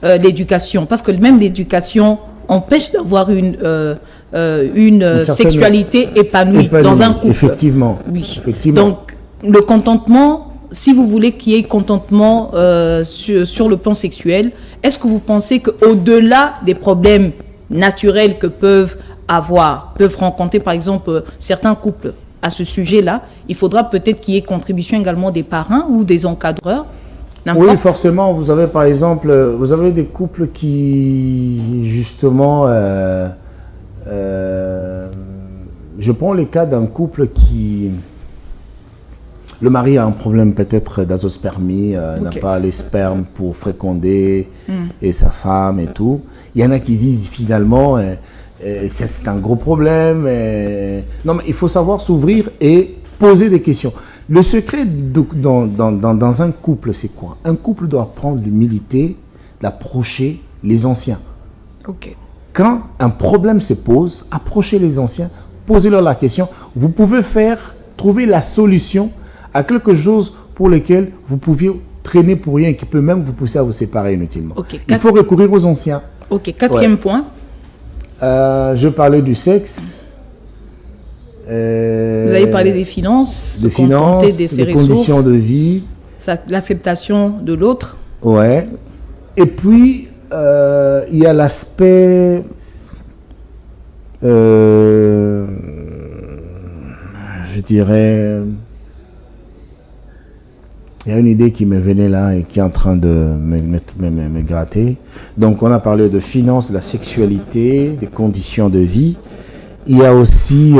l'éducation. Parce que même l'éducation empêche d'avoir une une sexualité épanouie dans un couple. Effectivement. Oui. Effectivement. Donc, le contentement, si vous voulez qu'il y ait contentement sur le plan sexuel, est-ce que vous pensez qu'au-delà des problèmes naturels que peuvent rencontrer par exemple certains couples à ce sujet-là, il faudra peut-être qu'il y ait contribution également des parrains ou des encadreurs? Oui, forcément. Vous avez par exemple, vous avez des couples qui justement, je prends le cas d'un couple qui, le mari a un problème peut-être d'azospermie, n'a pas les spermes pour féconder et sa femme et tout. Il y en a qui disent finalement, c'est un gros problème. Non, mais il faut savoir s'ouvrir et poser des questions. Le secret dans un couple, c'est quoi? Un couple doit prendre l'humilité d'approcher les anciens. Ok. Quand un problème se pose, approchez les anciens, posez-leur la question. Vous pouvez trouver la solution à quelque chose pour lequel vous pouviez traîner pour rien et qui peut même vous pousser à vous séparer inutilement. Okay. Il faut recourir aux anciens. Ok, quatrième point. Je parlais du sexe. Vous avez parlé des finances, des conditions de vie. L'acceptation de l'autre. Ouais. Et puis, il y a l'aspect... je dirais... Il y a une idée qui me venait là et qui est en train de me gratter. Donc, on a parlé de finances, de la sexualité, des conditions de vie. Il y a aussi...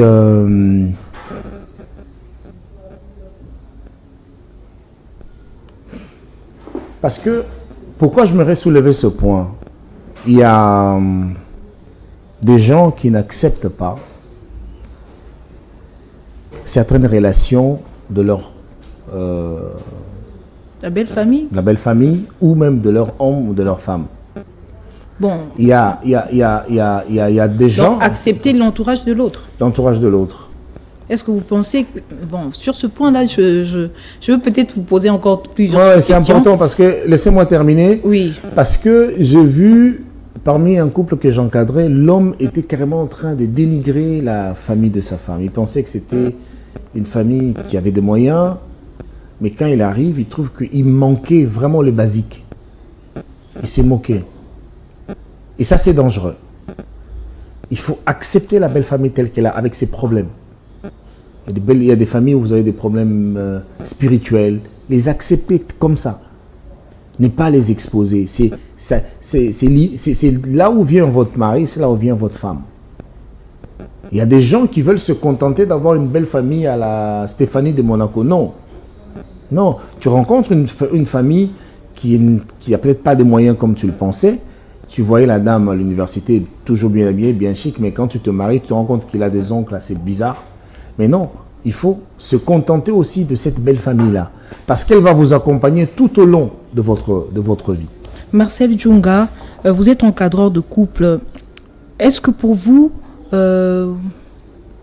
parce que, pourquoi je me soulevé ce point? Il y a des gens qui n'acceptent pas certaines relations de leur... la belle famille. La belle famille, ou même de leur homme ou de leur femme. Bon. Il y a des gens... Donc, accepter l'entourage de l'autre. L'entourage de l'autre. Est-ce que vous pensez... Bon, sur ce point-là, je veux peut-être vous poser encore plusieurs questions. C'est important parce que... Laissez-moi terminer. Oui. Parce que j'ai vu, parmi un couple que j'encadrais, l'homme était carrément en train de dénigrer la famille de sa femme. Il pensait que c'était une famille qui avait des moyens, mais quand il arrive, il trouve qu'il manquait vraiment le basique. Il s'est moqué. Et ça, c'est dangereux. Il faut accepter la belle famille telle qu'elle est, avec ses problèmes. Il y a des familles où vous avez des problèmes spirituels. Les accepter comme ça. Ne pas les exposer. C'est là où vient votre mari, c'est là où vient votre femme. Il y a des gens qui veulent se contenter d'avoir une belle famille à la Stéphanie de Monaco. Non. Non. Tu rencontres une famille qui n'a peut-être pas de moyens comme tu le pensais. Tu voyais la dame à l'université toujours bien habillée, bien chic, mais quand tu te maries, tu te rends compte qu'il a des oncles assez bizarres. Mais non, il faut se contenter aussi de cette belle famille-là, parce qu'elle va vous accompagner tout au long de votre vie. Marcel Djounga, vous êtes encadreur de couple. Est-ce que pour vous,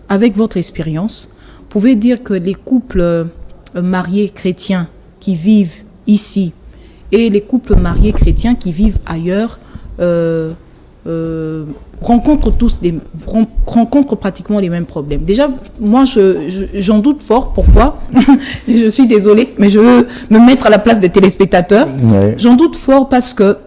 avec votre expérience, vous pouvez dire que les couples mariés chrétiens qui vivent ici et les couples mariés chrétiens qui vivent ailleurs rencontrent pratiquement les mêmes problèmes? Déjà, moi, j'en doute fort. Pourquoi? Je suis désolée, mais je veux me mettre à la place des téléspectateurs. Ouais. J'en doute fort parce que,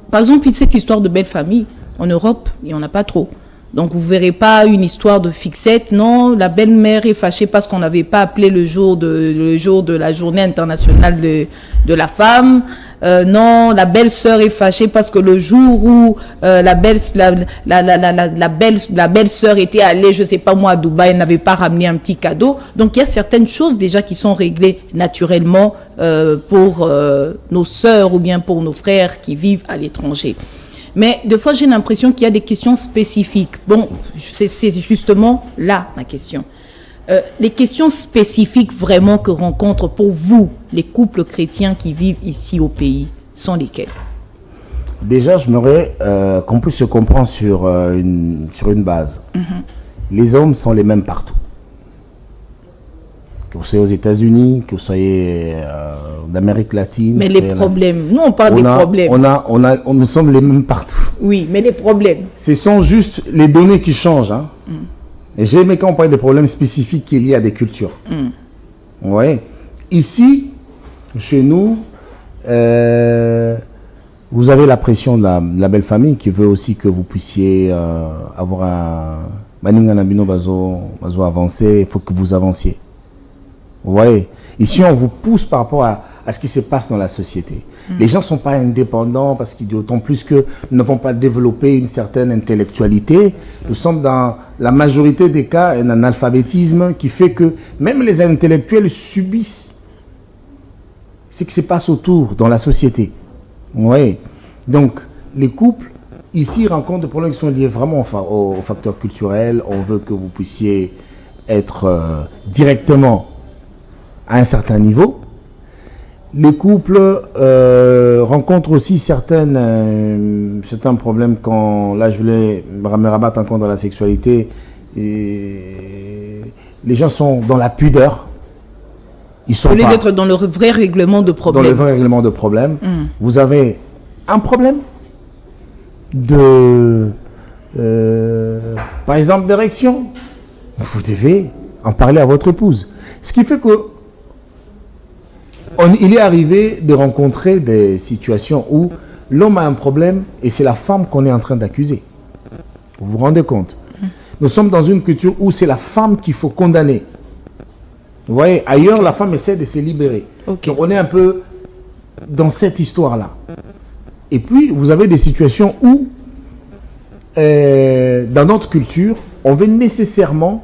par exemple, cette histoire de belle famille, en Europe, il n'y en a pas trop. Donc, vous ne verrez pas une histoire de fixette. Non, la belle-mère est fâchée parce qu'on n'avait pas appelé le jour de la journée internationale de la femme. Non, la belle-sœur est fâchée parce que le jour où la belle-sœur était allée, je ne sais pas moi, à Dubaï, elle n'avait pas ramené un petit cadeau. Donc, il y a certaines choses déjà qui sont réglées naturellement pour nos sœurs ou bien pour nos frères qui vivent à l'étranger. Mais des fois, j'ai l'impression qu'il y a des questions spécifiques. Bon, c'est justement là ma question. Les questions spécifiques vraiment que rencontrent pour vous les couples chrétiens qui vivent ici au pays sont lesquelles? Déjà, j'aimerais qu'on puisse se comprendre sur une base. Les hommes sont les mêmes partout. que vous soyez aux États-Unis, que vous soyez d'Amérique latine. Mais les problèmes, nous on parle des problèmes. Nous sommes les mêmes partout. Oui, mais les problèmes. Ce sont juste les données qui changent. Hein. Et j'ai aimé quand on parle des problèmes spécifiques qui sont liés à des cultures. Ouais. Ici, chez nous, vous avez la pression de la belle famille qui veut aussi que vous puissiez avoir un Maninganabino Bazo avancé. Il faut que vous avanciez. Vous voyez, ici on vous pousse par rapport à ce qui se passe dans la société. Les gens ne sont pas indépendants parce qu'il dit d'autant plus que nous n'avons pas développé une certaine intellectualité. Nous sommes dans la majorité des cas un analphabétisme qui fait que même les intellectuels subissent ce qui se passe autour dans la société. Vous voyez, donc les couples ici rencontrent des problèmes qui sont liés vraiment aux facteurs culturels. On veut que vous puissiez être directement à un certain niveau. Les couples rencontrent aussi certains problèmes quand, là je voulais me rabattre encore dans la sexualité, et les gens sont dans la pudeur. Ils sont au lieu d'être dans le vrai règlement de problème. Dans le vrai règlement de problème. Vous avez un problème de, par exemple, d'érection. Vous devez en parler à votre épouse. Ce qui fait que il est arrivé de rencontrer des situations où l'homme a un problème et c'est la femme qu'on est en train d'accuser. Vous vous rendez compte? Nous sommes dans une culture où c'est la femme qu'il faut condamner. Vous voyez, ailleurs, la femme essaie de se libérer. Donc on est un peu dans cette histoire-là. Et puis, vous avez des situations où, dans notre culture, on veut nécessairement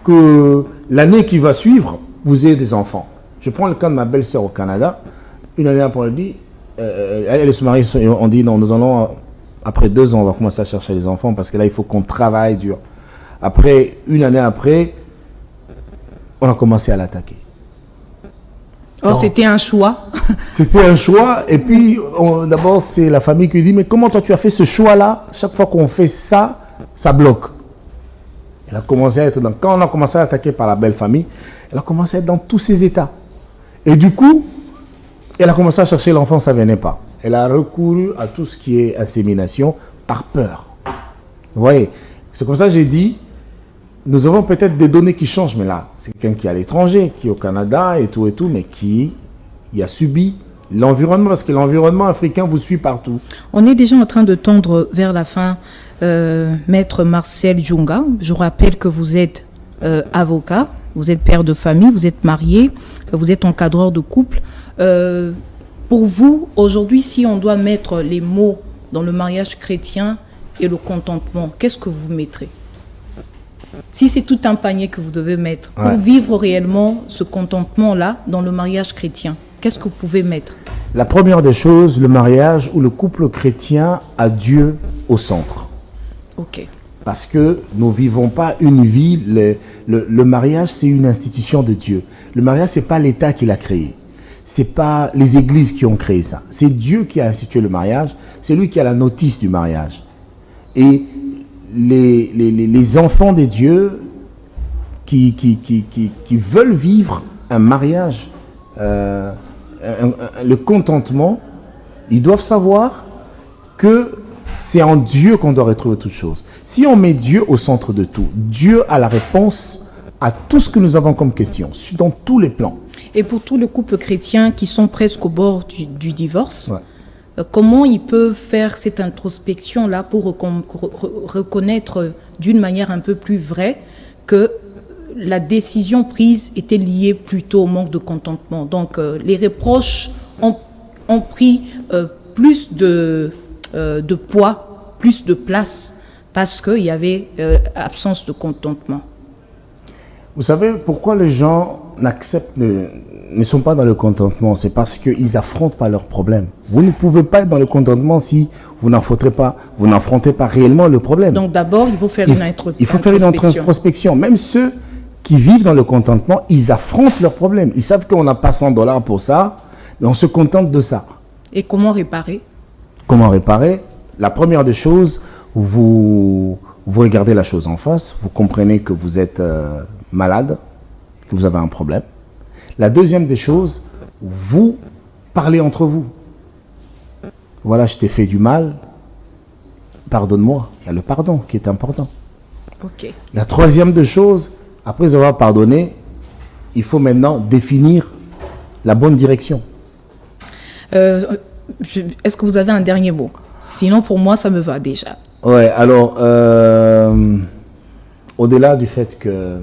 que l'année qui va suivre, vous ayez des enfants. Je prends le cas de ma belle-sœur au Canada. Une année après, elle dit, elle se marie, on dit non, nous allons, après 2 ans, on va commencer à chercher les enfants parce que là, il faut qu'on travaille dur. Après, une année après, on a commencé à l'attaquer. Oh, c'était un choix. C'était un choix. Et puis, d'abord, c'est la famille qui dit, mais comment toi, tu as fait ce choix-là? Chaque fois qu'on fait ça, ça bloque. Elle a commencé à être dans... Quand on a commencé à attaquer par la belle famille, elle a commencé à être dans tous ces états. Et du coup, elle a commencé à chercher l'enfant, ça ne venait pas. Elle a recouru à tout ce qui est insémination par peur. Vous voyez, c'est comme ça que j'ai dit, nous avons peut-être des données qui changent, mais là, c'est quelqu'un qui est à l'étranger, qui est au Canada et tout, mais qui a subi l'environnement, parce que l'environnement africain vous suit partout. On est déjà en train de tendre vers la fin. Maître Marcel Djounga, je rappelle que vous êtes avocat, vous êtes père de famille, vous êtes marié, vous êtes encadreur de couple. Pour vous, aujourd'hui, si on doit mettre les mots dans le mariage chrétien et le contentement, qu'est-ce que vous mettrez? Si c'est tout un panier que vous devez mettre pour vivre réellement ce contentement-là dans le mariage chrétien, qu'est-ce que vous pouvez mettre? La première des choses, le mariage ou le couple chrétien a Dieu au centre. Ok. Parce que nous ne vivons pas une vie, le mariage c'est une institution de Dieu. Le mariage c'est pas l'État qui l'a créé. C'est pas les églises qui ont créé ça. C'est Dieu qui a institué le mariage. C'est lui qui a la notice du mariage. Et les enfants de Dieu qui veulent vivre un mariage, le contentement, ils doivent savoir que c'est en Dieu qu'on doit retrouver toutes choses. Si on met Dieu au centre de tout, Dieu a la réponse à tout ce que nous avons comme question, dans tous les plans. Et pour tous les couples chrétiens qui sont presque au bord du divorce, comment ils peuvent faire cette introspection-là pour reconnaître d'une manière un peu plus vraie que la décision prise était liée plutôt au manque de contentement. Donc les reproches ont pris plus de poids, plus de place parce qu'il y avait absence de contentement. Vous savez pourquoi les gens ne sont pas dans le contentement? C'est parce qu'ils n'affrontent pas leurs problèmes. Vous ne pouvez pas être dans le contentement si vous n'affrontez pas réellement le problème. Donc d'abord, il faut faire une introspection. Il faut faire une introspection. Même ceux qui vivent dans le contentement, ils affrontent leurs problèmes. Ils savent qu'on n'a pas $100 pour ça, mais on se contente de ça. Et comment réparer? Comment réparer? La première des choses, vous regardez la chose en face, vous comprenez que vous êtes malade, que vous avez un problème. La deuxième des choses, vous parlez entre vous. Voilà, je t'ai fait du mal, pardonne-moi. Il y a le pardon qui est important. Ok. La troisième des choses, après avoir pardonné, il faut maintenant définir la bonne direction. Est-ce que vous avez un dernier mot? Sinon, pour moi, ça me va déjà. Ouais, alors, au-delà du fait que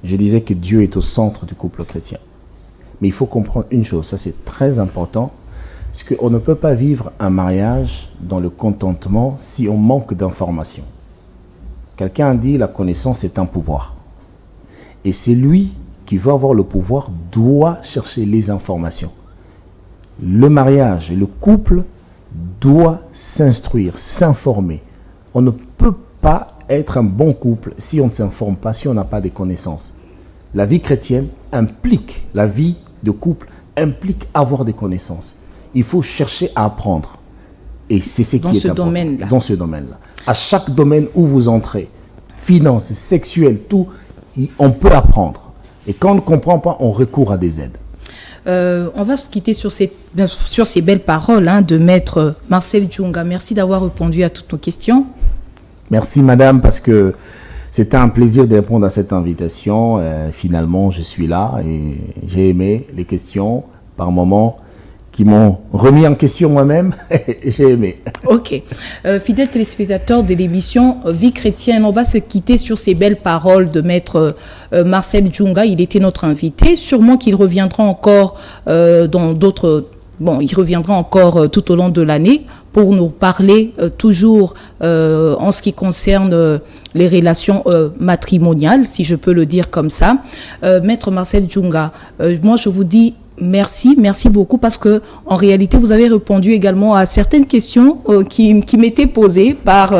je disais que Dieu est au centre du couple chrétien, mais il faut comprendre une chose, ça c'est très important, c'est qu'on ne peut pas vivre un mariage dans le contentement si on manque d'informations. Quelqu'un a dit la connaissance est un pouvoir. Et c'est lui qui veut avoir le pouvoir, doit chercher les informations. Le mariage, le couple doit s'instruire, s'informer. On ne peut pas être un bon couple si on ne s'informe pas, si on n'a pas de connaissances. La vie chrétienne implique, la vie de couple implique avoir des connaissances. Il faut chercher à apprendre. Et c'est ce qui est important. Dans ce domaine-là. À chaque domaine où vous entrez, finances, sexuelles, tout, on peut apprendre. Et quand on ne comprend pas, on recourt à des aides. On va se quitter sur ces belles paroles de maître Marcel Djounga. Merci d'avoir répondu à toutes nos questions. Merci madame, parce que c'était un plaisir de répondre à cette invitation. Finalement, je suis là et j'ai aimé les questions par moments qui m'ont remis en question moi-même. J'ai aimé. Ok. Fidèles téléspectateurs de l'émission Vie chrétienne, on va se quitter sur ces belles paroles de maître Marcel Djounga. Il était notre invité. Sûrement qu'il reviendra encore dans d'autres... Bon, il reviendra encore tout au long de l'année pour nous parler toujours en ce qui concerne les relations matrimoniales, si je peux le dire comme ça. Maître Marcel Djounga, moi je vous dis merci beaucoup parce que en réalité vous avez répondu également à certaines questions qui m'étaient posées par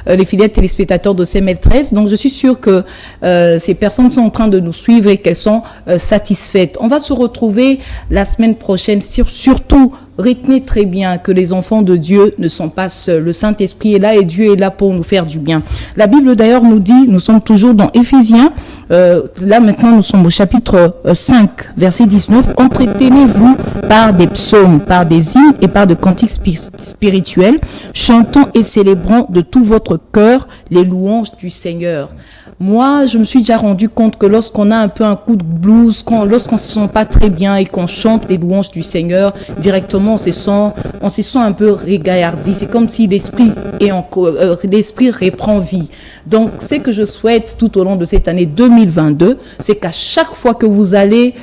les fidèles téléspectateurs de CML13. Donc je suis sûre que ces personnes sont en train de nous suivre et qu'elles sont satisfaites. On va se retrouver la semaine prochaine. Surtout, retenez très bien que les enfants de Dieu ne sont pas seuls. Le Saint-Esprit est là et Dieu est là pour nous faire du bien. La Bible d'ailleurs nous dit, nous sommes toujours dans Éphésiens, là maintenant nous sommes au chapitre 5, verset 19, « Entretenez-vous par des psaumes, par des hymnes et par des cantiques spirituels, chantant et célébrant de tout votre cœur les louanges du Seigneur. » Moi, je me suis déjà rendu compte que lorsqu'on a un peu un coup de blues, lorsqu'on se sent pas très bien et qu'on chante les louanges du Seigneur, directement on se sent un peu régaillardi. C'est comme si l'esprit reprend vie. Donc, ce que je souhaite tout au long de cette année 2022, c'est qu'à chaque fois que vous allez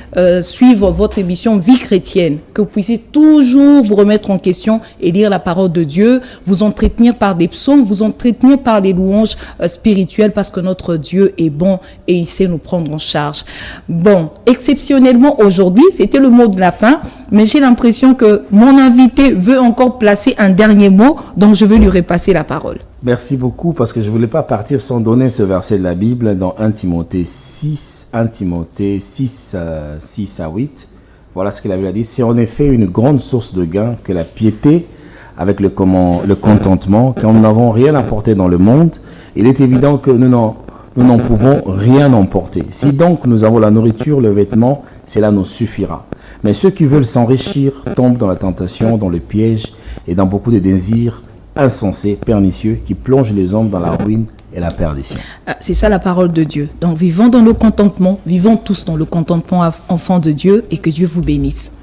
suivre votre émission Vie chrétienne, que vous puissiez toujours vous remettre en question et lire la parole de Dieu, vous entretenir par des psaumes, vous entretenir par des louanges spirituelles, parce que notre Dieu est bon et il sait nous prendre en charge. Bon, exceptionnellement aujourd'hui, c'était le mot de la fin, mais j'ai l'impression que mon invité veut encore placer un dernier mot, donc je vais lui repasser la parole. Merci beaucoup, parce que je ne voulais pas partir sans donner ce verset de la Bible dans 1 Timothée 6 à 8. Voilà ce que la Bible a dit. C'est en effet une grande source de gain que la piété avec le contentement, quand nous n'avons rien apporté dans le monde. Il est évident que nous n'en pouvons rien emporter. Si donc nous avons la nourriture, le vêtement, cela nous suffira. Mais ceux qui veulent s'enrichir tombent dans la tentation, dans le piège et dans beaucoup de désirs insensés, pernicieux, qui plongent les hommes dans la ruine et la perdition. C'est ça la parole de Dieu. Donc vivons dans le contentement, vivons tous dans le contentement, enfants de Dieu, et que Dieu vous bénisse.